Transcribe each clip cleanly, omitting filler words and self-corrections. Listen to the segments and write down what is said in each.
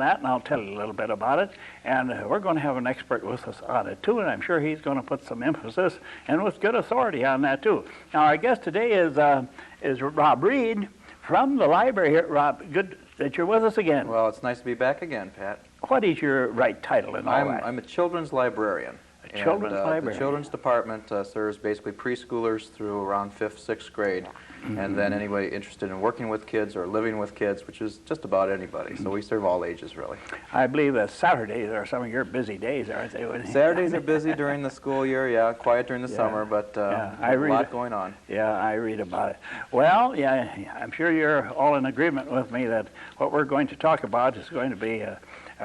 that, and I'll tell you a little bit about it. And we're going to have an expert with us on it too, and I'm sure he's going to put some emphasis and with good authority on that too. Now, our guest today is Rob Reed from the library here. Rob, good that you're with us again. Well, it's nice to be back again, Pat. What is your right title and all that? I'm a children's librarian. Children's librarian. The children's department serves basically preschoolers through around 5th, 6th grade, and then anybody interested in working with kids or living with kids, which is just about anybody. So we serve all ages, really. I believe that Saturdays are some of your busy days, aren't they? Saturdays are busy during the school year, yeah, quiet during the summer, but a lot going on. Yeah, I read about it. Well, yeah, I'm sure you're all in agreement with me that what we're going to talk about is going to be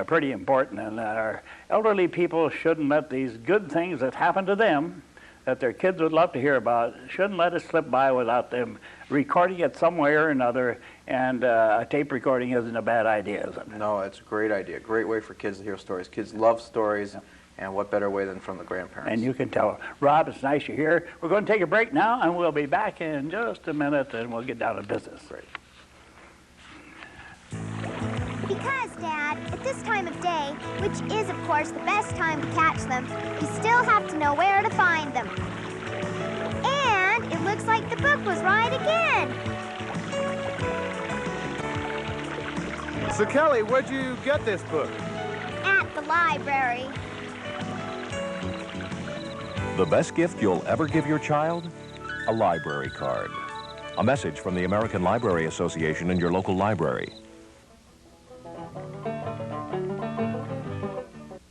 pretty important, and that our elderly people shouldn't let these good things that happen to them, that their kids would love to hear about, shouldn't let it slip by without them recording it some way or another, and a tape recording isn't a bad idea, is it? No, it's a great idea. Great way for kids to hear stories. Kids love stories, and what better way than from the grandparents. And you can tell. Rob, it's nice you're here. We're going to take a break now, and we'll be back in just a minute, and we'll get down to business. Great. Because, Dad, at this time of day, which is, of course, the best time to catch them, you still have to know where to find them. And it looks like the book was right again. So, Kelly, where'd you get this book? At the library. The best gift you'll ever give your child? A library card. A message from the American Library Association and your local library.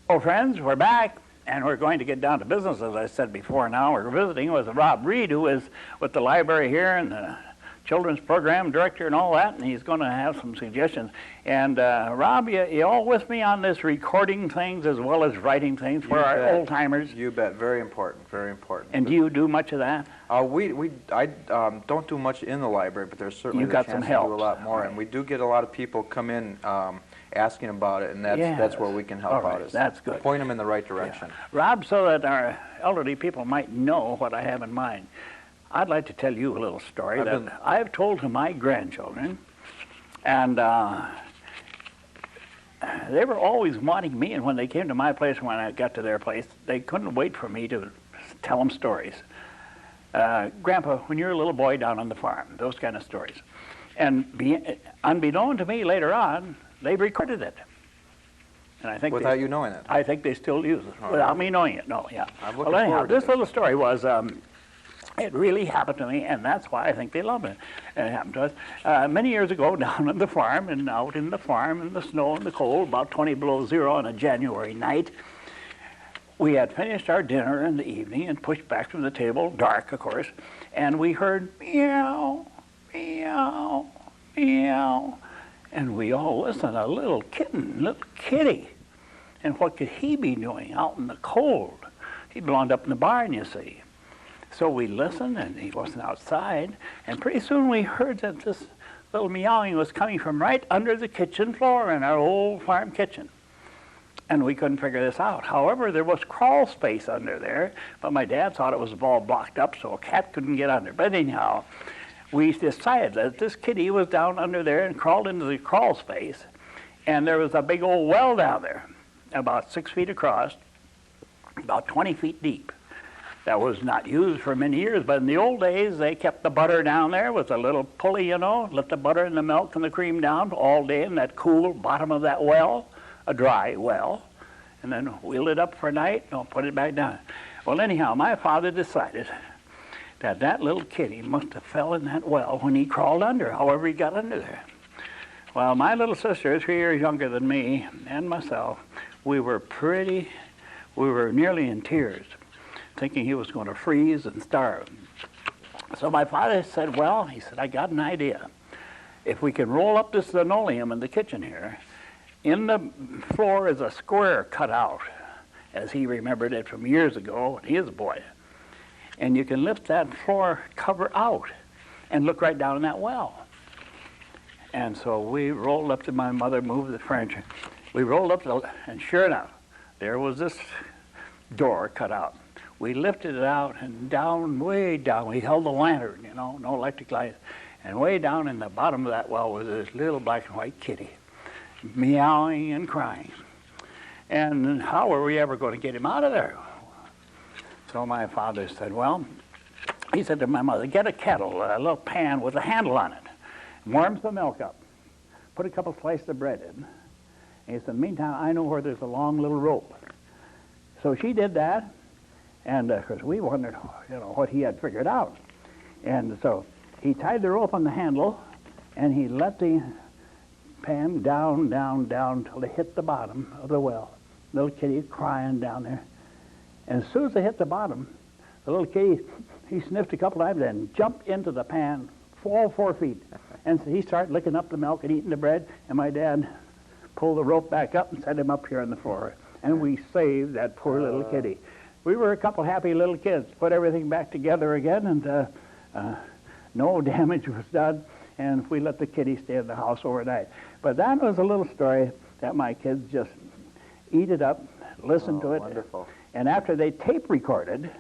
Well, friends, we're back, and we're going to get down to business, as I said before. Now we're visiting with Rob Reed, who is with the library here and the children's program director and all that, and he's going to have some suggestions. And Rob, you all with me on this recording things as well as writing things for our old-timers? You bet. Very important, very important. And do you do much of that? I don't do much in the library, but there's certainly You've got the chance some help. to do a lot more. Right. And we do get a lot of people come in asking about it, and that's where we can help out. Is that's good. Point them in the right direction. Yeah. Rob, so that our elderly people might know what I have in mind, I'd like to tell you a little story that I've told to my grandchildren, and they were always wanting me, and when they came to my place, when I got to their place, they couldn't wait for me to tell them stories. Grandpa, when you're a little boy down on the farm, those kind of stories. And unbeknown to me later on, they recorded it. And I think without you knowing it? I think they still use it, without me knowing it, no, yeah. Well, anyhow, this little story was, it really happened to me, and that's why I think they love it. It happened to us many years ago down on the farm, and out in the farm in the snow and the cold, about 20 below zero on a January night. We had finished our dinner in the evening and pushed back from the table, dark, of course, and we heard meow, meow, meow. And we all listened, a little kitten, little kitty. And what could he be doing out in the cold? He belonged up in the barn, you see. So we listened, and he wasn't outside. And pretty soon we heard that this little meowing was coming from right under the kitchen floor in our old farm kitchen. And we couldn't figure this out. However, there was crawl space under there, but my dad thought it was all blocked up, so a cat couldn't get under. But anyhow, we decided that this kitty was down under there and crawled into the crawl space, and there was a big old well down there, about 6 feet across, about 20 feet deep. That was not used for many years, but in the old days, they kept the butter down there with a little pulley, you know, let the butter and the milk and the cream down all day in that cool bottom of that well, a dry well, and then wheel it up for a night and put it back down. Well, anyhow, my father decided that little kitty must have fell in that well when he crawled under, however he got under there. Well, my little sister, 3 years younger than me, and myself, we were nearly in tears, thinking he was going to freeze and starve. So my father said, well, he said, I got an idea. If we can roll up this linoleum in the kitchen here, in the floor is a square cut out, as he remembered it from years ago when he was a boy. And you can lift that floor cover out and look right down in that well. And so we rolled up to my mother, moved the furniture. We rolled up, and sure enough, there was this door cut out. We lifted it out, and down, way down, we held the lantern, you know, no electric light. And way down in the bottom of that well was this little black and white kitty. meowing and crying. And how were we ever going to get him out of there? So my father said, well, he said to my mother, get a kettle, a little pan with a handle on it. Warm some milk up. Put a couple slices of bread in. And he said, meantime, I know where there's a long little rope. So she did that, and of course we wondered, what he had figured out. And so he tied the rope on the handle, and he let the pan down, down, down till they hit the bottom of the well. Little kitty crying down there. And as soon as they hit the bottom, the little kitty, he sniffed a couple times and jumped into the pan, all 4 feet. And so he started licking up the milk and eating the bread, and my dad pulled the rope back up and set him up here on the floor. And we saved that poor little kitty. We were a couple happy little kids, put everything back together again, and no damage was done, and we let the kitty stay in the house overnight. But that was a little story that my kids just eat it up, listen to it. Wonderful. And after they tape recorded,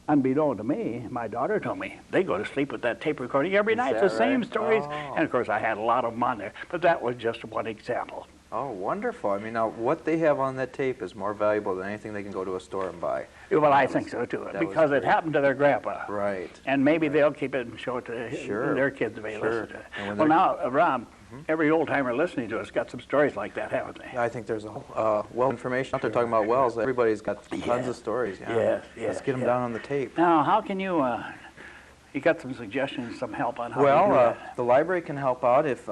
unbeknown to me, my daughter told me, they go to sleep with that tape recording every night, the same stories. Oh. And of course I had a lot of them on there, but that was just one example. Oh, wonderful. I mean, now, what they have on that tape is more valuable than anything they can go to a store and buy. Well, I think so too, because it happened to their grandpa. Right. And maybe they'll keep it and show it to their kids if they listen to it. Well, now, Rob, every old-timer listening to us got some stories like that, haven't they? I think there's a whole well information out there talking about wells. Everybody's got tons of stories. Yeah. Yes, Let's get them down on the tape. Now, how can you got some suggestions, some help on how to do that? The library can help out if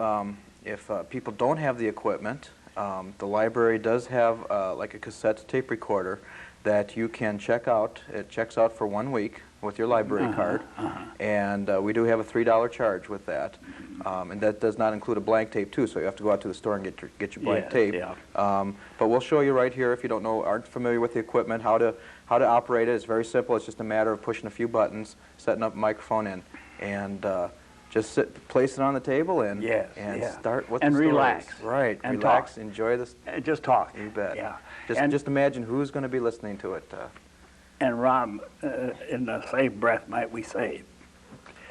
people don't have the equipment. The library does have like a cassette tape recorder that you can check out. It checks out for 1 week with your library card, and we do have a $3 charge with that, and that does not include a blank tape too. So you have to go out to the store and get your blank tape. Yeah. But we'll show you right here if you aren't familiar with the equipment how to operate it. It's very simple. It's just a matter of pushing a few buttons, setting up a microphone in, and just place it on the table and start with the stories. Relax. Right. And relax. Talk. Enjoy this. Just talk. You bet. Yeah. Just imagine who's going to be listening to it. And Rob, in the same breath, might we say,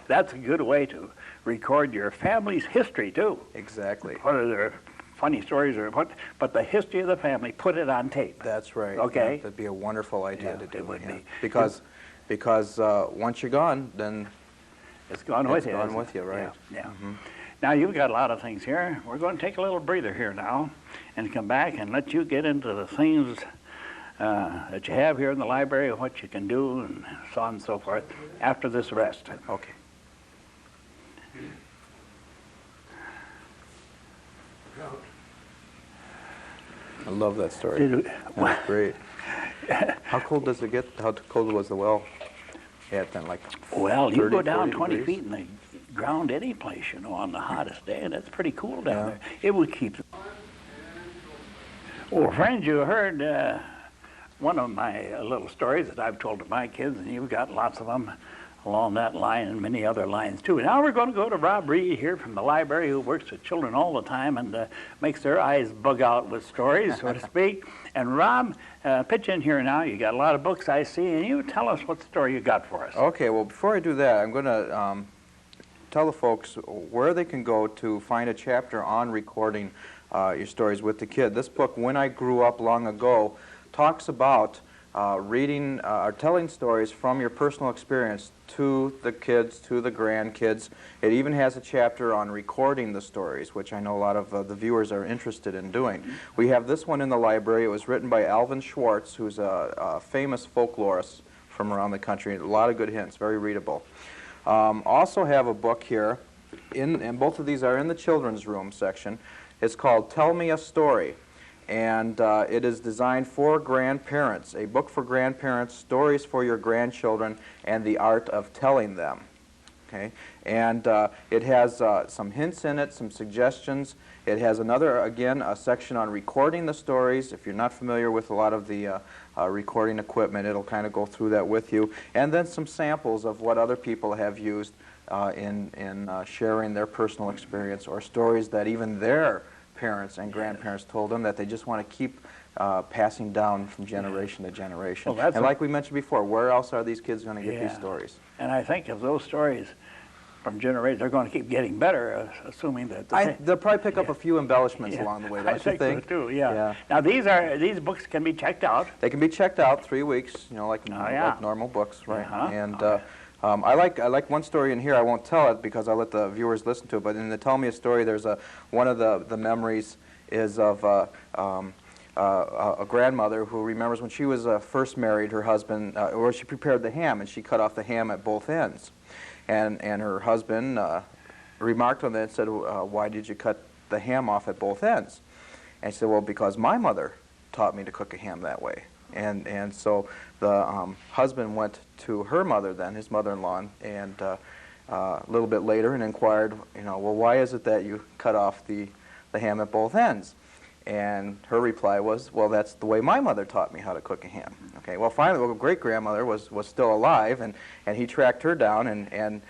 that's a good way to record your family's history too. Exactly. Whether they're funny stories or what, but the history of the family, put it on tape. That's right. Okay. Yeah, that'd be a wonderful idea to do. It would be. Because once you're gone, then it's gone with you. It's gone with you, right? Yeah. Now, you've got a lot of things here. We're going to take a little breather here now and come back and let you get into the things that you have here in the library, what you can do, and so on and so forth, after this rest. Okay. I love that story. That's great. How cold does it get? How cold was the well at then? Like well, 30, you go down 40 20 feet in the ground any place, on the hottest day, and it's pretty cool down there. It would keep. Well, friends, you heard one of my little stories that I've told to my kids, and you've got lots of them along that line and many other lines too. Now we're going to go to Rob Reed here from the library, who works with children all the time and makes their eyes bug out with stories, so to speak. And Rob, pitch in here now. You got a lot of books I see, and you tell us what story you got for us. Okay, well, before I do that, I'm going to tell the folks where they can go to find a chapter on recording your stories with the kid. This book, When I Grew Up Long Ago, talks about reading or telling stories from your personal experience to the kids, to the grandkids. It even has a chapter on recording the stories, which I know a lot of the viewers are interested in doing. We have this one in the library. It was written by Alvin Schwartz, who's a famous folklorist from around the country. A lot of good hints, very readable. Also have a book here, and both of these are in the children's room section. It's called Tell Me a Story. And it is designed for grandparents, a book for grandparents, stories for your grandchildren, and the art of telling them. Okay, and it has some hints in it, some suggestions. It has again, a section on recording the stories. If you're not familiar with a lot of the recording equipment, it'll kind of go through that with you. And then some samples of what other people have used in sharing their personal experience or stories that even their parents and grandparents told them that they just want to keep passing down from generation to generation. Well, and like we mentioned before, where else are these kids going to get these stories? And I think if those stories from generation. They're going to keep getting better, assuming that they'll probably pick up a few embellishments along the way, don't you think? So too, yeah. Now these books can be checked out. They can be checked out 3 weeks, like normal books, right? And I like one story in here. I won't tell it because I'll let the viewers listen to it. But in the Tell Me a Story, there's one of the memories is of a grandmother who remembers when she was first married, her husband, or she prepared the ham and she cut off the ham at both ends. And her husband remarked on that and said, why did you cut the ham off at both ends? And she said, well, because my mother taught me to cook a ham that way. And so the husband went to her mother then, his mother-in-law, and a little bit later and inquired, well, why is it that you cut off the ham at both ends? And her reply was, well, that's the way my mother taught me how to cook a ham. Okay, well, finally, great-grandmother was still alive, and he tracked her down and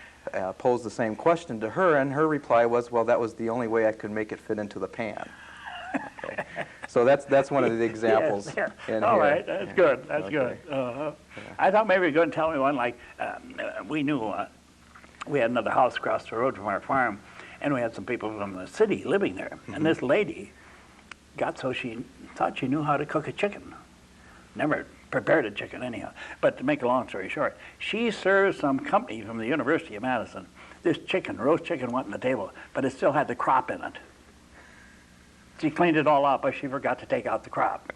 posed the same question to her, and her reply was, well, that was the only way I could make it fit into the pan. Okay. So that's one of the examples in here. All right, that's good, that's good. I thought maybe you were going to tell me one, like, we knew we had another house across the road from our farm, and we had some people from the city living there, and this lady got so she thought she knew how to cook a chicken. Never prepared a chicken anyhow. But to make a long story short, she served some company from the University of Madison. This chicken, roast chicken, went on the table, but it still had the crop in it. She cleaned it all up, but she forgot to take out the crop.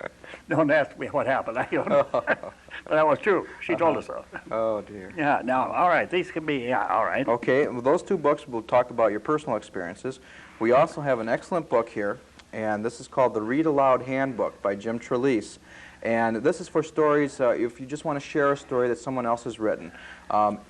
Don't ask me what happened. I don't know. But that was true. She told us so. Oh, dear. Yeah, now, all right, these can be, all right. Okay, well, those 2 books will talk about your personal experiences. We also have an excellent book here, and this is called The Read Aloud Handbook by Jim Trelease. And this is for stories, if you just want to share a story that someone else has written.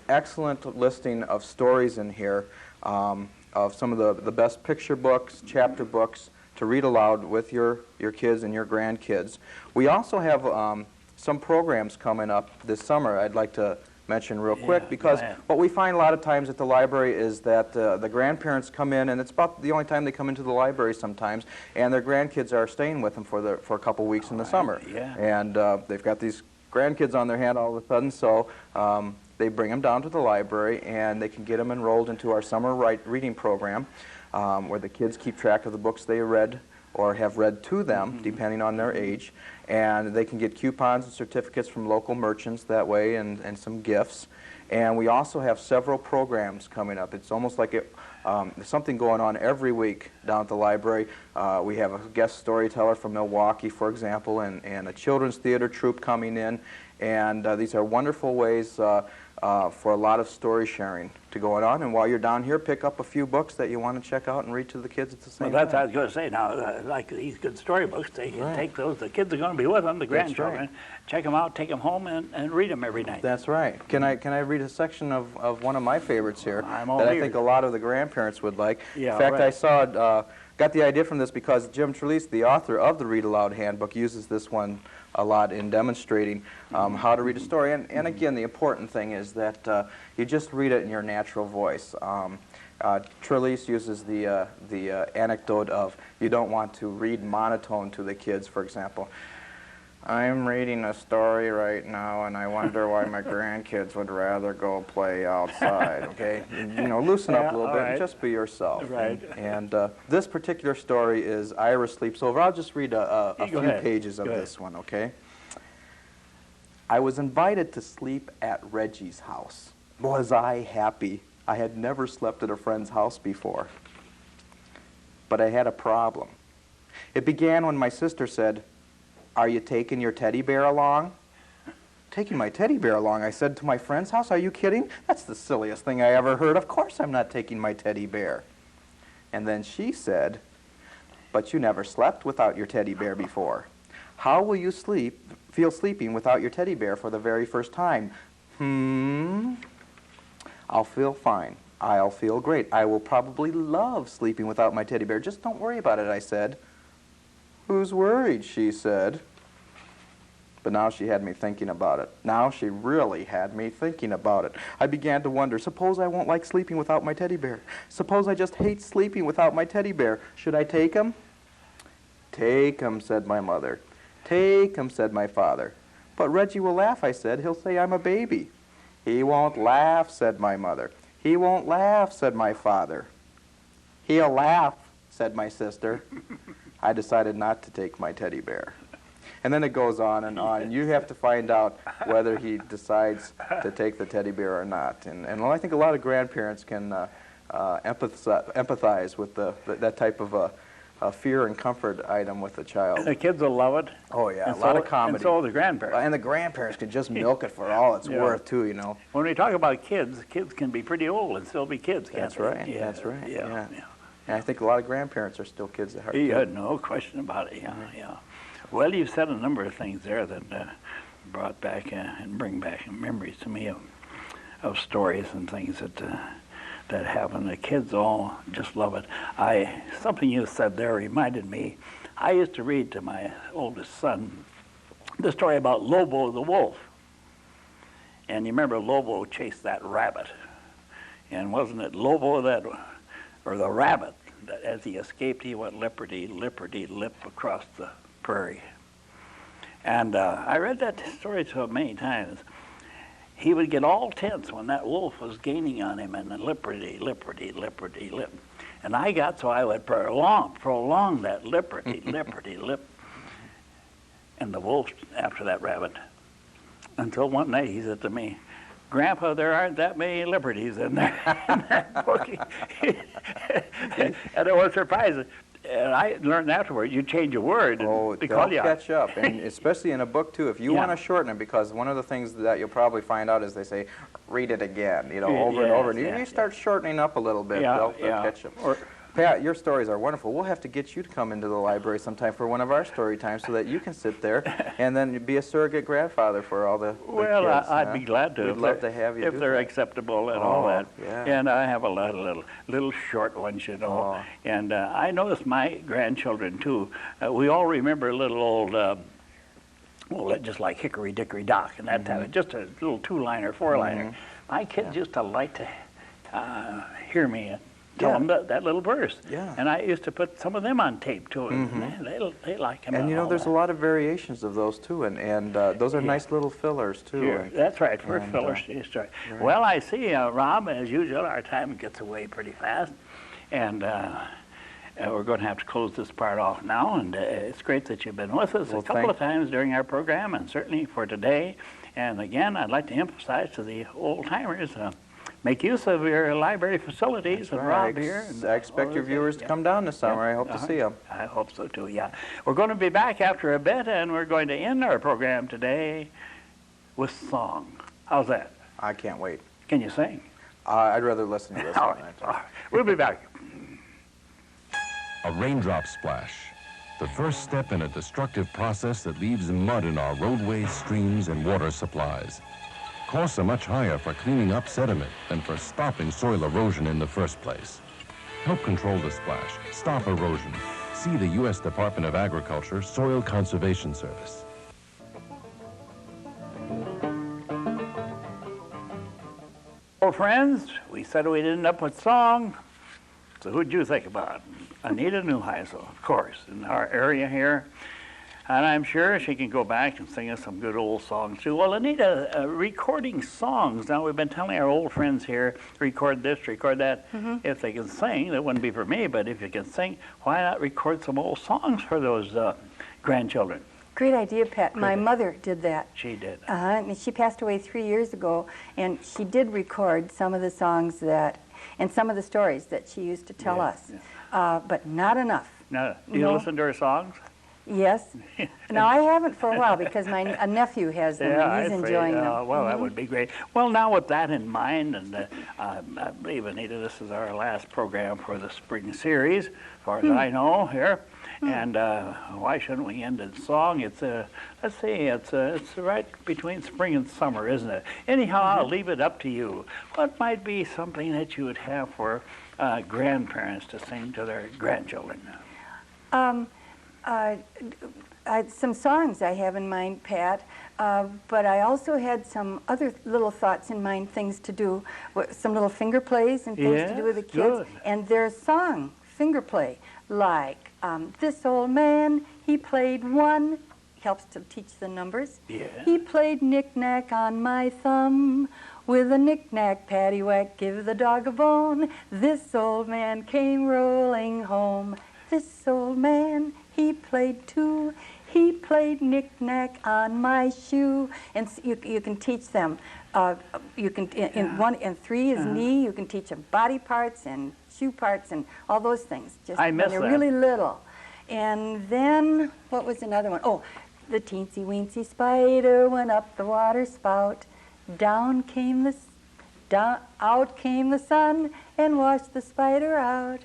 Excellent listing of stories in here, of some of the best picture books, chapter books, to read aloud with your kids and your grandkids. We also have some programs coming up this summer I'd like to mention real quick, because what we find a lot of times at the library is that the grandparents come in, and it's about the only time they come into the library sometimes, and their grandkids are staying with them for a couple weeks in the summer. And they've got these grandkids on their hand all of a sudden, so they bring them down to the library, and they can get them enrolled into our summer reading program, where the kids keep track of the books they read or have read to them, depending on their age. And they can get coupons and certificates from local merchants that way, and some gifts. And we also have several programs coming up. It's almost like there's something going on every week down at the library. We have a guest storyteller from Milwaukee, for example, and a children's theater troupe coming in. And these are wonderful ways for a lot of story sharing to go on. And while you're down here, pick up a few books that you want to check out and read to the kids at the same time. Well, that's what I was going to say. Now, like these good storybooks, they can take those. The kids are going to be with them, the grandchildren. Check them out, take them home, and read them every night. That's right. Can I read a section of one of my favorites here I'm all that ears. I think a lot of the grandparents would like? Yeah, in fact, right. I saw got the idea from this because Jim Trelease, the author of the Read Aloud Handbook, uses this one a lot in demonstrating how to read a story. And again, the important thing is that you just read it in your natural voice. Trelease uses the anecdote of you don't want to read monotone to the kids, for example. I'm reading a story right now, and I wonder why my grandkids would rather go play outside, okay? Loosen up a little bit and just be yourself. Right. And this particular story is Ira Sleeps Over. I'll just read a few pages of this one, okay? I was invited to sleep at Reggie's house. Was I happy? I had never slept at a friend's house before. But I had a problem. It began when my sister said, "Are you taking your teddy bear along?" "Taking my teddy bear along?" I said, "to my friend's house? Are you kidding? That's the silliest thing I ever heard. Of course I'm not taking my teddy bear." And then she said, "But you never slept without your teddy bear before. How will you feel sleeping without your teddy bear for the very first time?" "I'll feel fine. I'll feel great. I will probably love sleeping without my teddy bear. Just don't worry about it," I said. "Who's worried?" she said. But now she had me thinking about it. Now she really had me thinking about it. I began to wonder, suppose I won't like sleeping without my teddy bear? Suppose I just hate sleeping without my teddy bear? Should I take him? "Take him," said my mother. "Take him," said my father. "But Reggie will laugh," I said. "He'll say I'm a baby." "He won't laugh," said my mother. "He won't laugh," said my father. "He'll laugh," said my sister. I decided not to take my teddy bear. And then it goes on and on, and you have to find out whether he decides to take the teddy bear or not. And I think a lot of grandparents can empathize with that type of a fear and comfort item with the child. The kids will love it. Oh, yeah, and a lot of comedy. And so will the grandparents. And the grandparents can just milk it for all it's worth, too, you know. When we talk about kids, kids can be pretty old and still be kids, can't That's they? right, Yeah, that's right, yeah. And I think a lot of grandparents are still kids at heart, Yeah, too. no question about it, yeah. Well, you've said a number of things there that brought back and bring back memories to me of stories and things that happen. The kids all just love it. Something you said there reminded me. I used to read to my oldest son the story about Lobo the wolf. And you remember Lobo chased that rabbit. And wasn't it Lobo or the rabbit, that as he escaped, he went lipperty, lip across the prairie. And I read that story to him many times. He would get all tense when that wolf was gaining on him, and lipperty, lip. And I would prolong that lipperty, lip. And the wolf after that rabbit. Until one night he said to me, "Grandpa, there aren't that many liberties in that book." And I was surprised. And I learned afterward, you change a word. Oh, they'll catch up, and especially in a book, too. If you want to shorten it, because one of the things that you'll probably find out is they say, read it again, you know, over and over. And you start shortening up a little bit, they'll catch up. Pat, your stories are wonderful. We'll have to get you to come into the library sometime for one of our story times so that you can sit there and then be a surrogate grandfather for all the kids. I'd be glad to. We'd love to have you if they're acceptable and all that. Yeah. And I have a lot of little short ones, you know. Oh. And I notice my grandchildren, too. We all remember little old, just like Hickory Dickory Dock and that type of, just a little 2-liner, 4-liner. My kids used to like to hear me tell them that little verse. Yeah. And I used to put some of them on tape, too. And they like them. And, you know, there's a lot of variations of those, too. And those are nice little fillers, too. Sure. That's right, for fillers. Right. Well, I see, Rob, as usual, our time gets away pretty fast. And we're going to have to close this part off now. And it's great that you've been with us a couple of times during our program, and certainly for today. And again, I'd like to emphasize to the old-timers, make use of your library facilities. And Rob here. I expect your viewers to come down this summer. I hope to see them. I hope so, too, yeah. We're going to be back after a bit, and we're going to end our program today with song. How's that? I can't wait. Can you sing? I'd rather listen to this. All right. We'll be back. A raindrop splash, the first step in a destructive process that leaves mud in our roadways, streams, and water supplies. Costs are much higher for cleaning up sediment than for stopping soil erosion in the first place. Help control the splash, stop erosion. See the U.S. Department of Agriculture Soil Conservation Service. Well, friends, we said we'd end up with song. So who'd you think about? Anita Neuheisel, of course, in our area here. And I'm sure she can go back and sing us some good old songs, too. Well, Anita, recording songs. Now, we've been telling our old friends here, record this, record that. If they can sing, that wouldn't be for me, but if you can sing, why not record some old songs for those grandchildren? Great idea, Pat. My mother did that. She did. And she passed away 3 years ago, and she did record some of the songs and some of the stories that she used to tell us, but not enough. Now, do you listen to her songs? Yes. No, I haven't for a while because a nephew has them and he's enjoying them. Well, that would be great. Well, now with that in mind, and I believe, Anita, this is our last program for the spring series, as far as I know here. And why shouldn't we end in song? It's let's see, it's right between spring and summer, isn't it? Anyhow, I'll leave it up to you. What might be something that you would have for grandparents to sing to their grandchildren? Some songs I have in mind, Pat, but I also had some other little thoughts in mind, things to do, some little finger plays and things to do with the kids. Good. And there's song, finger play, like, this old man, he played 1, helps to teach the numbers. Yeah. He played knick-knack on my thumb. With a knick-knack, paddywhack, give the dog a bone. This old man came rolling home. This old man, he played too. He played knick-knack on my shoe. And you can teach them. You can in 3 is knee. You can teach them body parts and shoe parts and all those things. Just I miss when they're that. really little. And then what was another one? Oh, the teensy weensy spider went up the water spout. Out came the sun and washed the spider out.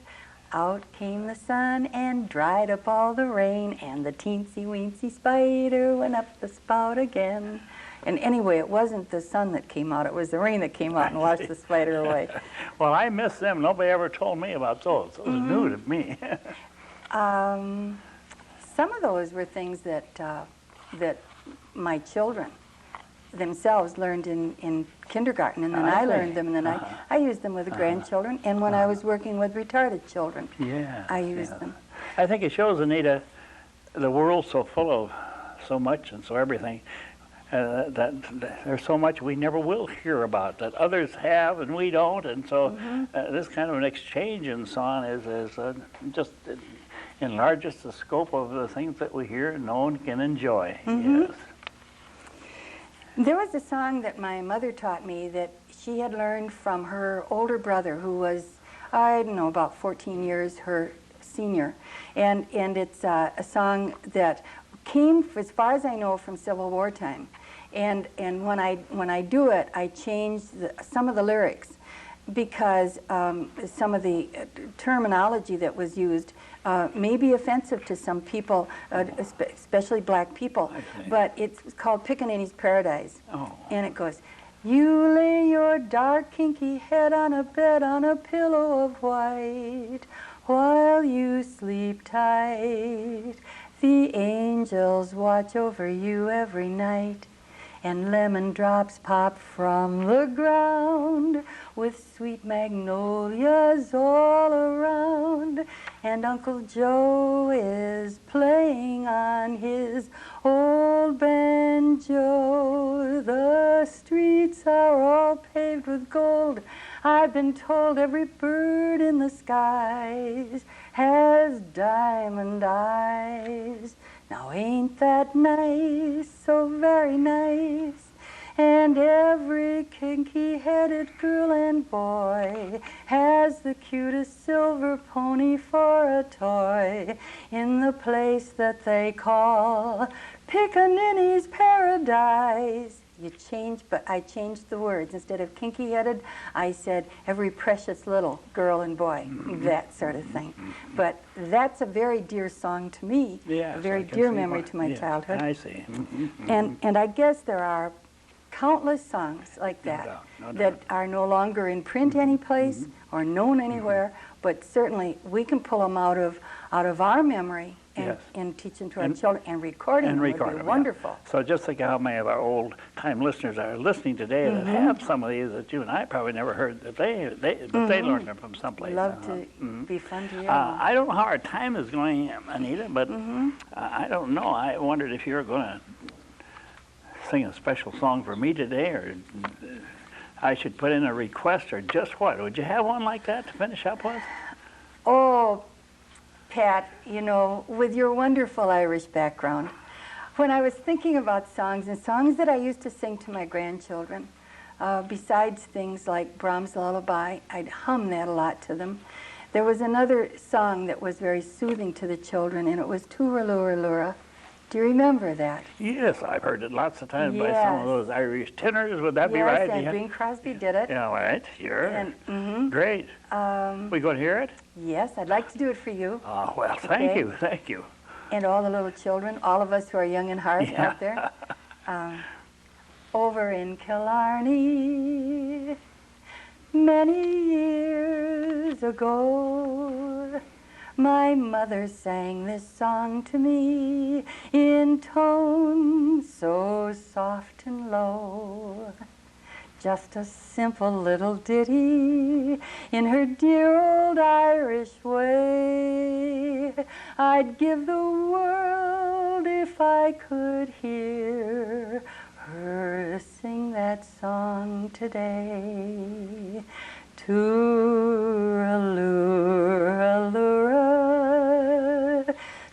Out came the sun and dried up all the rain, and the teensy weensy spider went up the spout again. And anyway, it wasn't the sun that came out, it was the rain that came out and washed the spider away. Well, I miss them. Nobody ever told me about those. Those are new to me. Some of those were things that that my children themselves learned in kindergarten, and then I learned them, and then I used them with the grandchildren, and when I was working with retarded children, I used them. I think it shows, Anita, the world's so full of so much and so everything, that there's so much we never will hear about that others have and we don't, and so this kind of an exchange and so on is just enlarges the scope of the things that we hear and know and can enjoy. Yes. There was a song that my mother taught me that she had learned from her older brother, who was, I don't know, about 14 years her senior. And it's a song that came, as far as I know, from Civil War time. And when I do it, I change some of the lyrics because some of the terminology that was used may be offensive to some people, especially black people. But it's called Pickaninny's Paradise. And it goes, you lay your dark, kinky head on a bed on a pillow of white while you sleep tight. The angels watch over you every night, and lemon drops pop from the ground with sweet magnolias all around. And Uncle Joe is playing on his old banjo. The streets are all paved with gold. I've been told every bird in the skies has diamond eyes. Now ain't that nice, so very nice? And every kinky-headed girl and boy has the cutest silver pony for a toy in the place that they call Pickaninny's Paradise. But I changed the words. Instead of kinky-headed, I said every precious little girl and boy, that sort of thing. But that's a very dear song to me, a very dear memory to my childhood. I see. And I guess there are countless songs like that that are no longer in print any place or known anywhere, but certainly we can pull them out of our memory and teach them to our children, and recording them would be wonderful. So just think how many of our old-time listeners are listening today that have some of these that you and I probably never heard, that they learned them from someplace. Love to be fun to hear. I don't know how our time is going, Anita, but I don't know. I wondered if you were going to sing a special song for me today, or I should put in a request, or just what? Would you have one like that to finish up with? Oh, Pat, you know, with your wonderful Irish background, when I was thinking about songs and songs that I used to sing to my grandchildren, besides things like Brahms' Lullaby, I'd hum that a lot to them. There was another song that was very soothing to the children, and it was Tooraloo-Lura. Do you remember that? Yes, I've heard it lots of times by some of those Irish tenors. Would that be right? Yes, and Bing Crosby did it. Yeah, all right, sure. And, great. We going to hear it? Yes, I'd like to do it for you. Oh, well, thank you, thank you. And all the little children, all of us who are young in heart out there. Over in Killarney, many years ago, my mother sang this song to me in tones so soft and low. Just a simple little ditty in her dear old Irish way. I'd give the world if if I could hear her sing that song today. Tooraloo,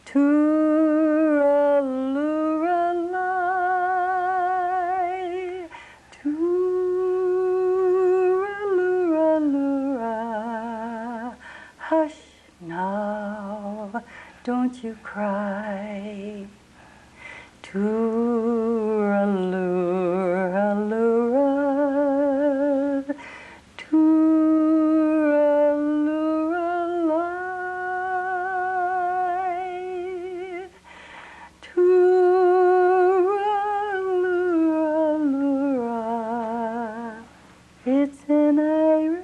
tooraloo, tooraloo, hush now, don't you cry. Tooraloo, tooraloo, tooraloo, it's an Irish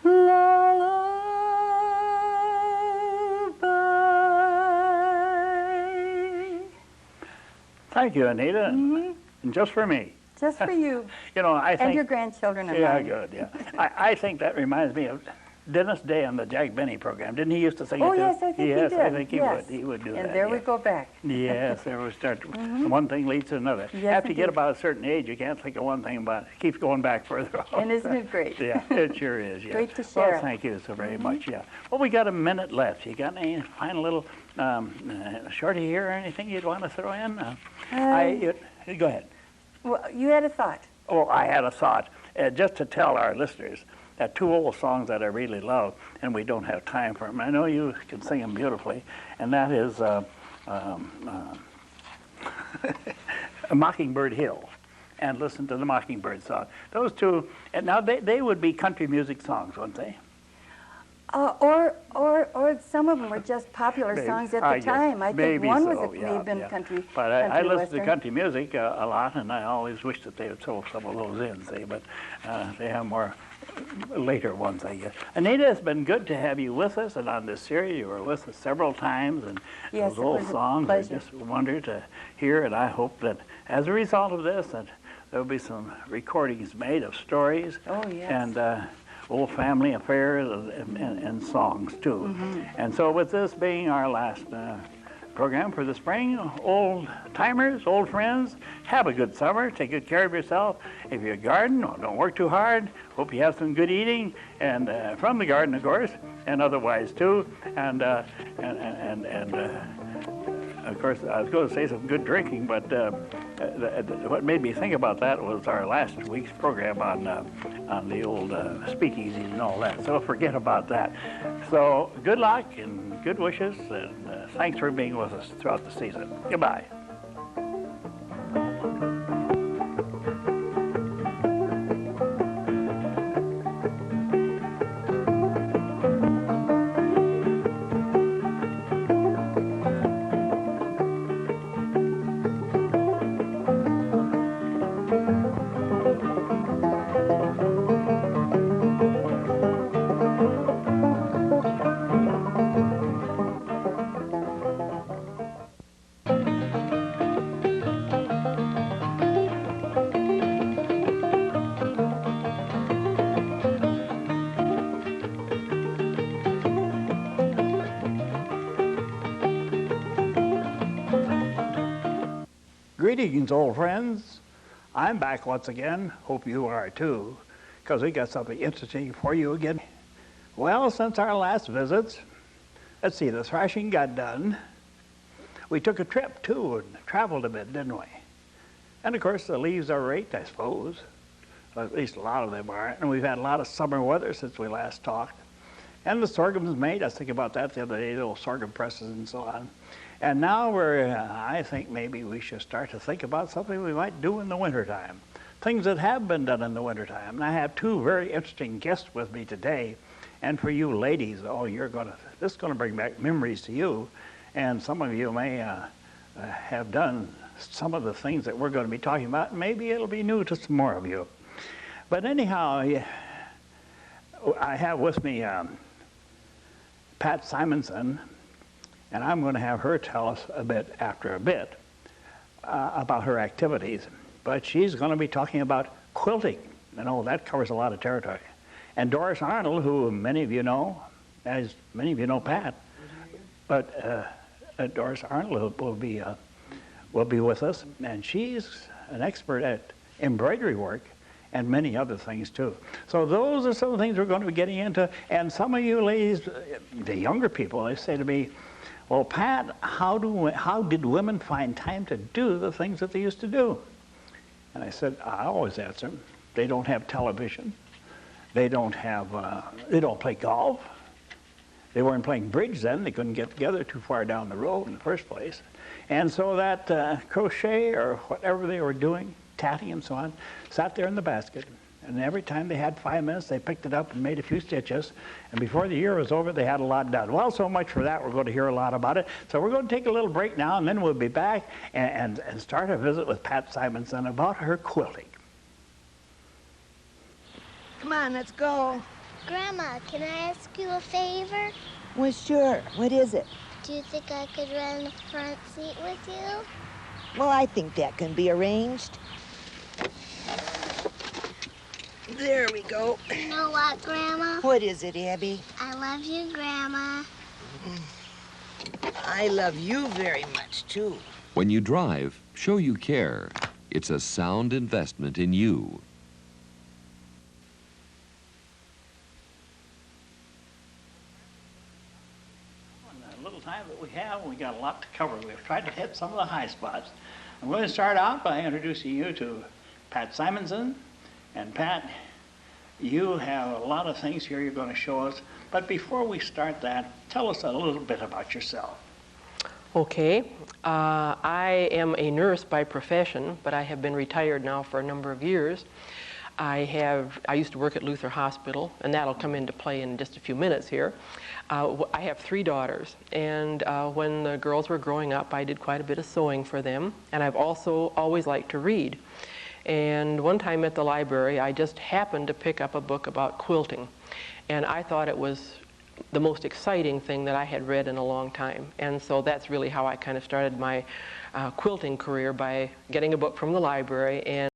lullaby. Thank you, Anita. And just for me. Just for you You know, I think... and your grandchildren and Yeah, mine. good, yeah. I think that reminds me of Dennis Day on the Jack Benny program. Didn't he used to sing Oh, it too? yes, I think he Yes, did. I think he Yes. would. He would do that. And there we yeah. go back. Yes, there we start. One thing leads to another. Yes, After you get indeed. about a certain age, you can't think of one thing about it. It keeps going back further. And isn't it great? Yeah, it sure is. Yeah. Great to Well, share it. thank you so very much. Yeah. Well, we got a minute left. You got any final little shorty here or anything you'd want to throw in? Go ahead. Well, you had a thought. Oh, I had a thought, just to tell our listeners that two old songs that I really love, and we don't have time for them. I know you can sing them beautifully, and that is Mockingbird Hill, and Listen to the Mockingbird song. Those two, and now they would be country music songs, wouldn't they? Or some of them were just popular Maybe. songs at I the guess. time. I think Maybe one so, was may yeah, have been yeah. country. But I country listen to western. country music a lot, and I always wish that they would throw some of those in, see, but they have more later ones, I guess. Anita, it's been good to have you with us, and on this series you were with us several times, and Yes, those it old was a songs I pleasure. just wonder to hear, and I hope that as a result of this that there will be some recordings made of stories Oh, yes. and old family affairs and songs too. And so with this being our last program for the spring, old timers, old friends, have a good summer, take good care of yourself. If you garden, don't work too hard. Hope you have some good eating, and from the garden, of course, and otherwise too. And of course, I was going to say some good drinking, but what made me think about that was our last week's program on the old speakeasies and all that. So forget about that. So good luck and good wishes, and thanks for being with us throughout the season. Goodbye. Greetings, old friends. I'm back once again. Hope you are too, because we got something interesting for you again. Well, since our last visits, let's see, the thrashing got done. We took a trip too and traveled a bit, didn't we? And of course, the leaves are raked, I suppose. At least a lot of them are. And we've had a lot of summer weather since we last talked. And the sorghum's made. I was thinking about that the other day, little sorghum presses and so on. And now I think maybe we should start to think about something we might do in the wintertime. Things that have been done in the wintertime. And I have two very interesting guests with me today. And for you ladies, this is gonna bring back memories to you. And some of you may have done some of the things that we're gonna be talking about. Maybe it'll be new to some more of you. But anyhow, I have with me Pat Simonson, and I'm going to have her tell us after a bit about her activities. But she's going to be talking about quilting. That covers a lot of territory. And Doris Arnold, who many of you know, as many of you know Pat, but Doris Arnold will be with us, and she's an expert at embroidery work and many other things too. So those are some of the things we're going to be getting into. And some of you ladies, the younger people, they say to me, well, Pat, how did women find time to do the things that they used to do? And I said, I always answer them, they don't have television. They don't play golf. They weren't playing bridge then. They couldn't get together too far down the road in the first place. And so that crochet or whatever they were doing, tatting and so on, sat there in the basket. And every time they had 5 minutes, they picked it up and made a few stitches. And before the year was over, they had a lot done. Well, so much for that. We're going to hear a lot about it. So we're going to take a little break now, and then we'll be back and start a visit with Pat Simonson about her quilting. Come on, let's go. Grandma, can I ask you a favor? Well, sure. What is it? Do you think I could run the front seat with you? Well, I think that can be arranged. There we go. You know what, Grandma? What is it, Abby? I love you, Grandma. I love you very much, too. When you drive, show you care. It's a sound investment in you. In the little time that we got a lot to cover. We've tried to hit some of the high spots. I'm going to start out by introducing you to Pat Simonson. And Pat, you have a lot of things here you're going to show us. But before we start that, tell us a little bit about yourself. Okay. I am a nurse by profession, but I have been retired now for a number of years. I used to work at Luther Hospital, and that'll come into play in just a few minutes here. I have 3 daughters, and when the girls were growing up, I did quite a bit of sewing for them, and I've also always liked to read. And one time at the library, I just happened to pick up a book about quilting, and I thought it was the most exciting thing that I had read in a long time. And so that's really how I kind of started my quilting career, by getting a book from the library and